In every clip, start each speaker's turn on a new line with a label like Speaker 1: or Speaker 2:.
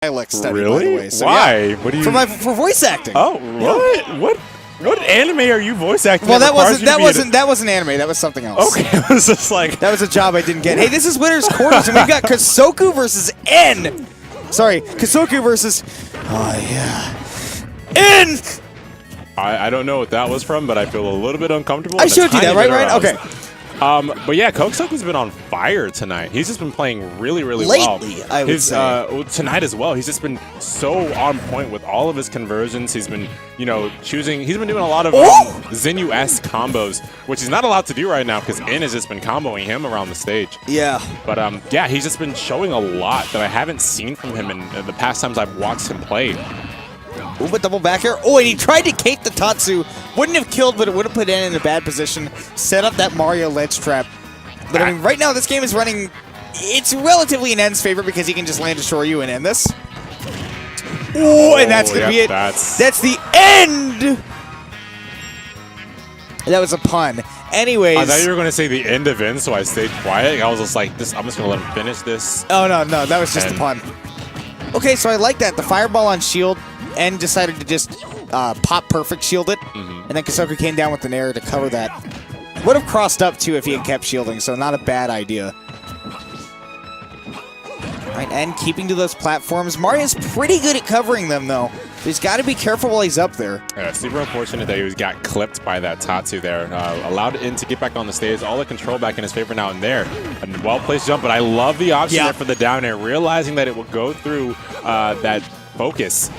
Speaker 1: dialect study,
Speaker 2: really?
Speaker 1: by the way. So,
Speaker 2: Why?
Speaker 1: Yeah,
Speaker 2: what do you?
Speaker 1: for voice acting.
Speaker 2: Oh, what? What anime are you voice acting?
Speaker 1: Well, that wasn't anime. That was something else.
Speaker 2: Okay, it was just like
Speaker 1: that was a job I didn't get. Hey, this is Winner's Quarters, and we've got Kosoku versus N. Sorry, Kosoku versus. Oh yeah, N.
Speaker 2: I don't know what that was from, but I feel a little bit uncomfortable.
Speaker 1: I showed you that, right? Right? Okay.
Speaker 2: But yeah, Kosoku's been on fire tonight. He's just been playing really, really well.
Speaker 1: Lately, I would say.
Speaker 2: Tonight as well. He's just been so on point with all of his conversions. He's been, choosing. He's been doing a lot of Zinyu-esque combos, which he's not allowed to do right now because In has just been comboing him around the stage.
Speaker 1: Yeah.
Speaker 2: But yeah, he's just been showing a lot that I haven't seen from him in the past times I've watched him play.
Speaker 1: Ooh, but double back here. Oh, and he tried to cape the Tatsu. Wouldn't have killed, but it would have put N in a bad position. Set up that Mario ledge trap. But I mean, right now this game is running. It's relatively in N's favor because he can just land a Shoryu and end this. Oh, and that's gonna be it. That's the end. That was a pun. Anyways.
Speaker 2: I thought you were going to say the end of N, so I stayed quiet. I was just like, I'm just going to let him finish this.
Speaker 1: Oh, no, that was just a pun. Okay, so I like that. The fireball on shield. N decided to just pop perfect shield it, and then Kosoku came down with the Nair to cover that. Would have crossed up too if he had kept shielding, so not a bad idea. Right, N keeping to those platforms. Mario's pretty good at covering them though. He's got to be careful while he's up there.
Speaker 2: Yeah, super unfortunate that he got clipped by that Tatsu there. Allowed In to get back on the stage. All the control back in his favor now and there. A well-placed jump, but I love the option there for the down air, realizing that it will go through that focus.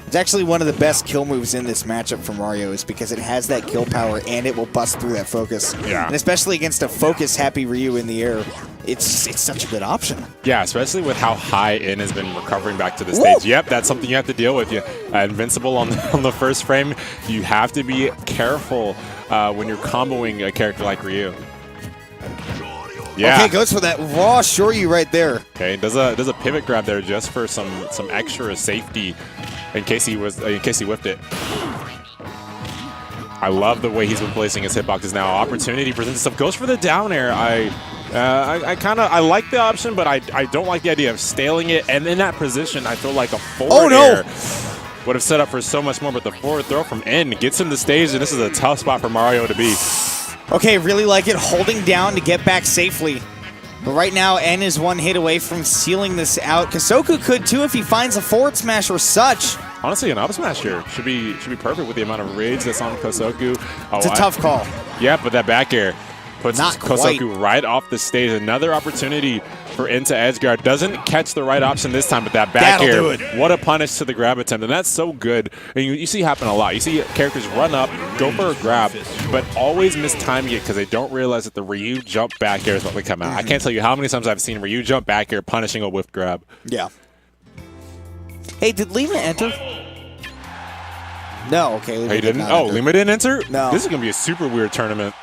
Speaker 1: It's actually one of the best kill moves in this matchup for Mario is because it has that kill power and it will bust through that focus.
Speaker 2: Yeah.
Speaker 1: And especially against a focus-happy Ryu in the air, it's such a good option.
Speaker 2: Yeah, especially with how high In has been recovering back to the stage.
Speaker 1: Woo!
Speaker 2: Yep, that's something you have to deal with. Invincible on the first frame. You have to be careful when you're comboing a character like Ryu. Yeah.
Speaker 1: Okay, goes for that raw Shoryu right there.
Speaker 2: Okay, does a pivot grab there just for some extra safety in case he whiffed it. I love the way he's been placing his hitboxes now. Opportunity presents itself. Goes for the down air. I like the option, but I don't like the idea of staling it. And in that position, I feel like a forward air would have set up for so much more. But the forward throw from N gets him the stage, and this is a tough spot for Mario to be.
Speaker 1: Okay, really like it. Holding down to get back safely. But right now, N is one hit away from sealing this out. Kosoku could too if he finds a forward smash or such.
Speaker 2: Honestly, an up smash here should be perfect with the amount of rage that's on Kosoku.
Speaker 1: It's a tough call.
Speaker 2: Yeah, but that back air puts
Speaker 1: Not
Speaker 2: Kosoku
Speaker 1: quite.
Speaker 2: right off the stage. Another opportunity for into edge guard. Doesn't catch the right option this time, but that back air, what a punish to the grab attempt. And that's so good. And you see happen a lot. You see characters run up, go for a grab, but always mistiming it because they don't realize that the Ryu jump back air is what would come out. I can't tell you how many times I've seen Ryu jump back air punishing a whiff grab.
Speaker 1: Yeah. Hey, did Lima enter? No, okay. Lima
Speaker 2: he didn't?
Speaker 1: not
Speaker 2: Oh,
Speaker 1: enter.
Speaker 2: Lima didn't enter?
Speaker 1: No.
Speaker 2: This is going to be a super weird tournament.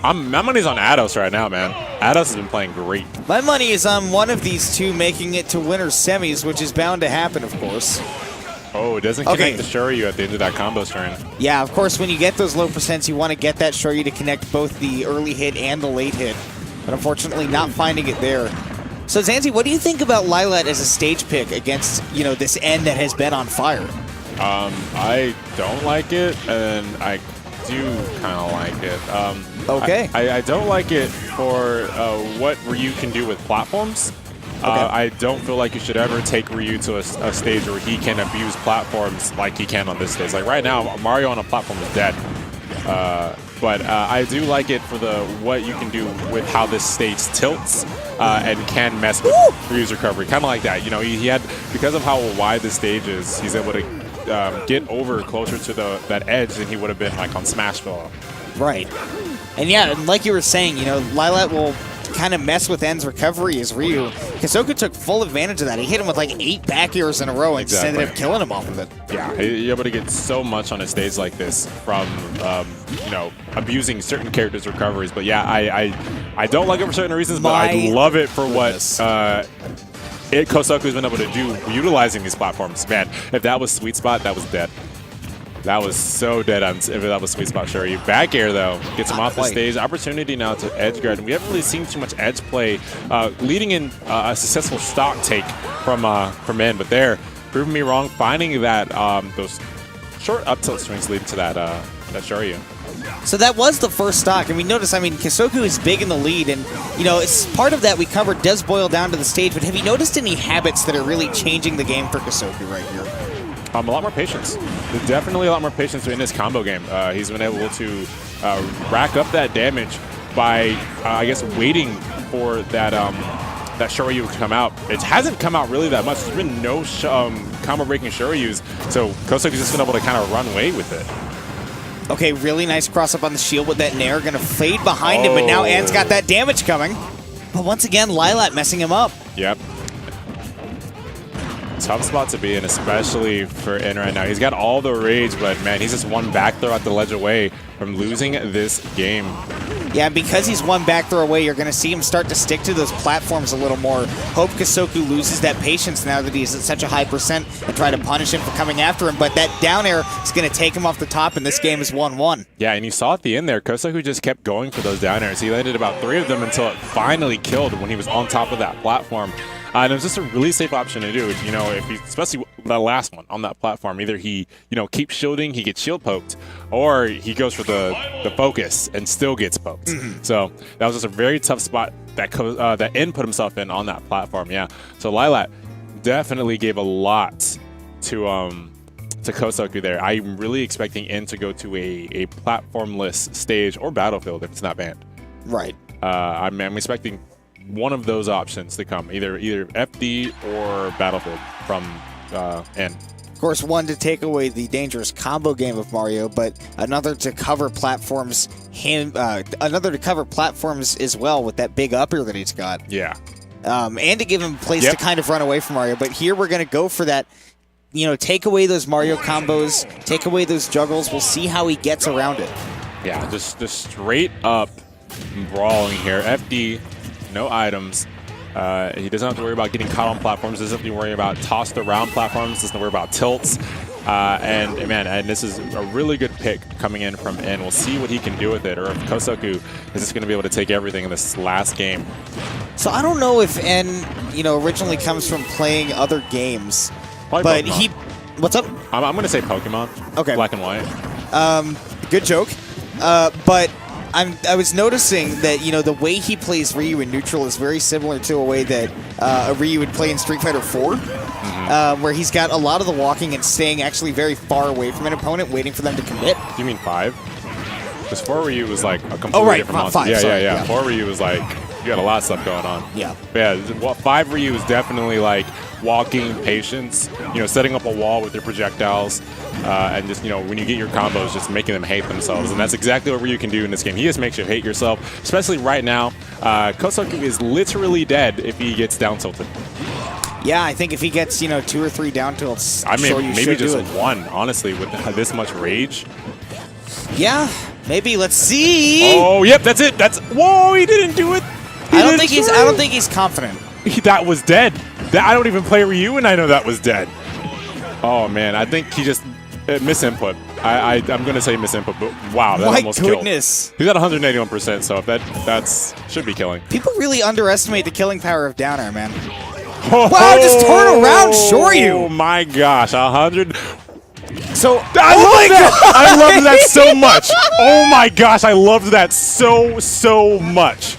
Speaker 2: My money's on Ados right now, man. Ados has been playing great.
Speaker 1: My money is on one of these two making it to winner's semis, which is bound to happen, of course.
Speaker 2: Oh, it doesn't connect the Shoryu at the end of that combo string.
Speaker 1: Yeah, of course, when you get those low percents, you want to get that Shoryu to connect both the early hit and the late hit. But unfortunately, not finding it there. So, Zanzi, what do you think about Lilat as a stage pick against, this N that has been on fire?
Speaker 2: I don't like it, and I do kind of like it.
Speaker 1: Okay.
Speaker 2: I don't like it for what Ryu can do with platforms. I don't feel like you should ever take Ryu to a stage where he can abuse platforms like he can on this stage. Like right now, Mario on a platform is dead. But I do like it for what you can do with how this stage tilts and can mess with Ryu's recovery. Kind of like that. He had, because of how wide the stage is, he's able to get over closer to that edge than he would have been like on Smashville.
Speaker 1: Right. And yeah, like you were saying, Lilat will kind of mess with N's recovery as Ryu. Kosoku took full advantage of that. He hit him with like 8 back airs in a row and just ended up killing him off of it.
Speaker 2: Yeah, you're able to get so much on a stage like this from, abusing certain characters' recoveries. But yeah, I don't like it for certain reasons, but I love it for what Kosoku's been able to do utilizing these platforms. Man, if that was Sweet Spot, that was dead. That was so dead on if that was sweet spot Shoryu. Back air though, gets him off the stage. Opportunity now to edge guard. And we haven't really seen too much edge play, leading in a successful stock take from in. But there, proving me wrong, finding that those short up tilt swings leading to that Shoryu.
Speaker 1: So that was the first stock, and we noticed, I mean, Kosoku is big in the lead, and, you know, it's part of that we covered does boil down to the stage, but have you noticed any habits that are really changing the game for Kosoku right here?
Speaker 2: A lot more patience. There's definitely a lot more patience in his combo game. He's been able to rack up that damage by, I guess, waiting for that that Shoryu to come out. It hasn't come out really that much. There's been no combo breaking Shoryus, so Kosoku's just been able to kind of run away with it.
Speaker 1: Okay, really nice cross up on the shield with that Nair. Going to fade behind him, but now Ann's got that damage coming. But once again, Lilat messing him up.
Speaker 2: Yep. Tough spot to be in, especially for N right now. He's got all the rage, but man, he's just one back throw at the ledge away from losing this game.
Speaker 1: Yeah, because he's one back throw away, you're going to see him start to stick to those platforms a little more. Hope Kosoku loses that patience now that he's at such a high percent and try to punish him for coming after him. But that down air is going to take him off the top, and this game is 1-1.
Speaker 2: Yeah, and you saw at the end there, Kosoku just kept going for those down airs. He landed about 3 of them until it finally killed when he was on top of that platform. And it was just a really safe option to do. You know, if he, especially the last one on that platform, either he, you know, keeps shielding, he gets shield poked, or he goes for the focus and still gets poked. So that was just a very tough spot that that N put himself in on that platform. Yeah. So Lilat definitely gave a lot to Kosoku there. I'm really expecting N to go to a platformless stage or battlefield if it's not banned.
Speaker 1: Right.
Speaker 2: I'm expecting one of those options to come, either FD or Battlefield from N.
Speaker 1: Of course, one to take away the dangerous combo game of Mario, but another to cover platforms. Another to cover platforms as well with that big upper that he's got.
Speaker 2: Yeah.
Speaker 1: And to give him a place to kind of run away from Mario. But here we're going to go for that. You know, take away those Mario combos, take away those juggles. We'll see how he gets around it.
Speaker 2: Yeah, just straight up brawling here. FD. No items. He doesn't have to worry about getting caught on platforms. Doesn't have to worry about tossed around platforms. Doesn't have to worry about tilts. And this is a really good pick coming in from N. We'll see what he can do with it, or if Kosoku is just going to be able to take everything in this last game.
Speaker 1: So I don't know if N, you know, originally comes from playing other games,
Speaker 2: Probably
Speaker 1: but
Speaker 2: Pokemon.
Speaker 1: What's up?
Speaker 2: I'm going to say Pokemon.
Speaker 1: Okay.
Speaker 2: Black and White.
Speaker 1: Good joke. But I was noticing that, you know, the way he plays Ryu in neutral is very similar to a way that a Ryu would play in Street Fighter 4, where he's got a lot of the walking and staying actually very far away from an opponent, waiting for them to commit.
Speaker 2: Do you mean 5? Because 4 Ryu was like a completely different monster.
Speaker 1: 5,
Speaker 2: yeah. 4 Ryu was like, you got a lot of stuff going on.
Speaker 1: Yeah.
Speaker 2: Yeah, 5 Ryu is definitely like walking, patience, you know, setting up a wall with your projectiles, and just, you know, when you get your combos, just making them hate themselves. And that's exactly what Ryu can do in this game. He just makes you hate yourself, especially right now. Kosoku is literally dead if he gets down tilted.
Speaker 1: Yeah, I think if he gets, you know, 2 or 3 down tilts,
Speaker 2: I mean,
Speaker 1: sure
Speaker 2: maybe just 1, honestly, with this much rage.
Speaker 1: Yeah, maybe. Let's see.
Speaker 2: Oh, yep, that's it. Whoa, he didn't do it.
Speaker 1: I don't think he's confident.
Speaker 2: That was dead. I don't even play Ryu, and I know that was dead. Oh man, I think he just misinput. I'm going to say misinput, but wow, that almost killed. My goodness. He's at 181%, so if that's should be killing.
Speaker 1: People really underestimate the killing power of down air, man. Oh, wow, just turn around, Shoryu.
Speaker 2: Oh my gosh, 100.
Speaker 1: So
Speaker 2: I love that. I love that so much. Oh my gosh, I loved that so much.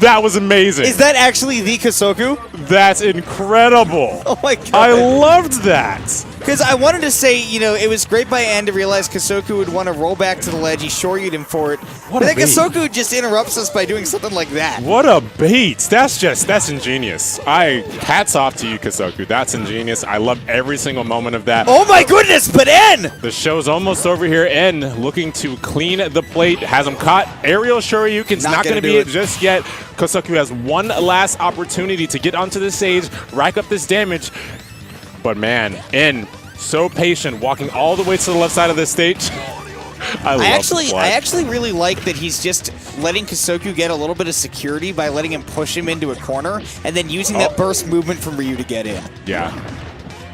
Speaker 2: That was amazing.
Speaker 1: Is that actually the Kosoku?
Speaker 2: That's incredible.
Speaker 1: Oh my god.
Speaker 2: I loved that.
Speaker 1: Because I wanted to say, you know, it was great by N to realize Kosoku would want to roll back to the ledge. He Shoryu'd him for it. But then Kosoku just interrupts us by doing something like that.
Speaker 2: What a bait. That's ingenious. Hats off to you, Kosoku. That's ingenious. I loved every single moment of that.
Speaker 1: Oh my goodness, but N!
Speaker 2: The show's almost over here. N looking to clean the plate. Has him caught. Aerial Shoryuken's not going to be it just yet. Kosoku has one last opportunity to get onto the stage, rack up this damage. But man, N, so patient, walking all the way to the left side of the stage. I actually really like that he's just letting Kosoku get a little bit of security by letting him push him into a corner and then using that burst movement from Ryu to get in. Yeah.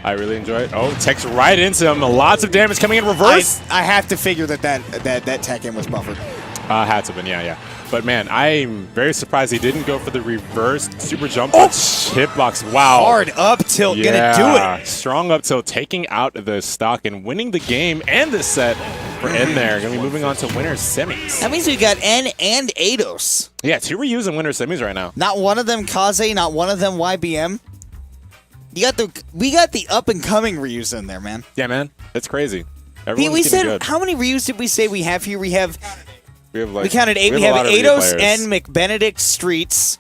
Speaker 2: I really enjoy it. Oh, tech's right into him. Lots of damage coming in reverse.
Speaker 1: I have to figure that tech in was buffered.
Speaker 2: Had to have been, yeah. But man, I'm very surprised he didn't go for the reverse super jump hitbox. Wow.
Speaker 1: Hard up tilt, gonna do it.
Speaker 2: Strong up tilt, taking out the stock and winning the game and the set for N there. Gonna be moving on to winner's semis.
Speaker 1: That means we got N and Eidos.
Speaker 2: Yeah, 2 Ryus in winner's semis right now.
Speaker 1: Not one of them Kaze, not one of them YBM. We got the up and coming Ryus in there, man.
Speaker 2: Yeah, man. That's crazy.
Speaker 1: We said
Speaker 2: good.
Speaker 1: How many Ryus did we say we have here? We counted 8. We have
Speaker 2: a lot of Ryu
Speaker 1: Eidos,
Speaker 2: players.
Speaker 1: N, McBenedict, Streets.